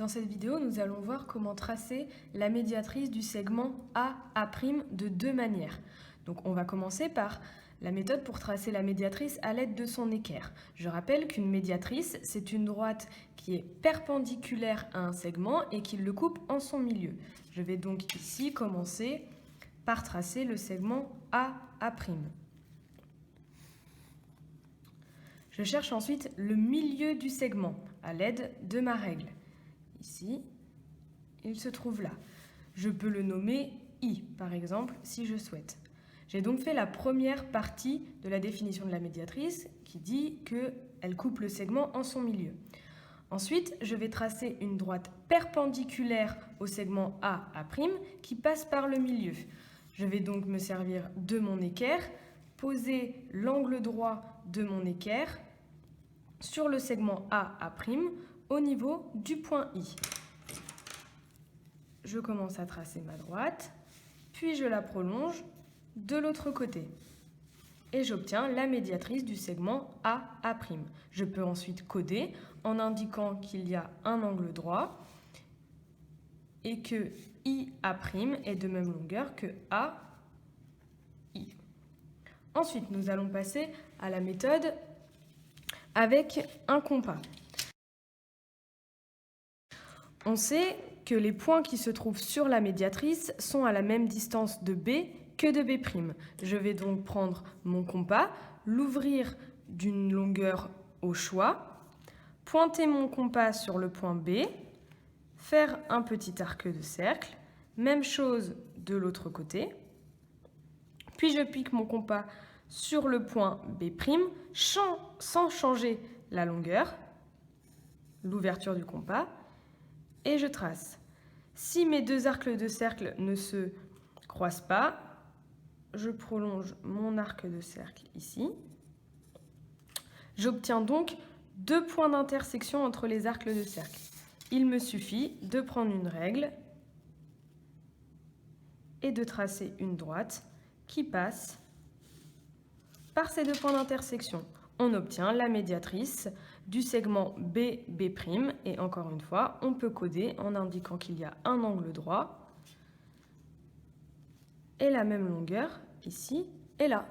Dans cette vidéo, nous allons voir comment tracer la médiatrice du segment AA' de deux manières. Donc on va commencer par la méthode pour tracer la médiatrice à l'aide de son équerre. Je rappelle qu'une médiatrice, c'est une droite qui est perpendiculaire à un segment et qui le coupe en son milieu. Je vais donc ici commencer par tracer le segment AA'. Je cherche ensuite le milieu du segment à l'aide de ma règle. Ici, il se trouve là. Je peux le nommer I, par exemple, si je souhaite. J'ai donc fait la première partie de la définition de la médiatrice qui dit qu'elle coupe le segment en son milieu. Ensuite, je vais tracer une droite perpendiculaire au segment AA' qui passe par le milieu. Je vais donc me servir de mon équerre, poser l'angle droit de mon équerre sur le segment AA' au niveau du point I. Je commence à tracer ma droite, puis je la prolonge de l'autre côté. Et j'obtiens la médiatrice du segment AA'. Je peux ensuite coder en indiquant qu'il y a un angle droit et que IA' est de même longueur que AI. Ensuite, nous allons passer à la méthode avec un compas. On sait que les points qui se trouvent sur la médiatrice sont à la même distance de B que de B'. Je vais donc prendre mon compas, l'ouvrir d'une longueur au choix, pointer mon compas sur le point B, faire un petit arc de cercle, même chose de l'autre côté, puis je pique mon compas sur le point B' sans changer la longueur, l'ouverture du compas, et je trace. Si mes deux arcs de cercle ne se croisent pas, je prolonge mon arc de cercle ici. J'obtiens donc deux points d'intersection entre les arcs de cercle. Il me suffit de prendre une règle et de tracer une droite qui passe par ces deux points d'intersection. On obtient la médiatrice du segment BB', et encore une fois, on peut coder en indiquant qu'il y a un angle droit et la même longueur ici et là.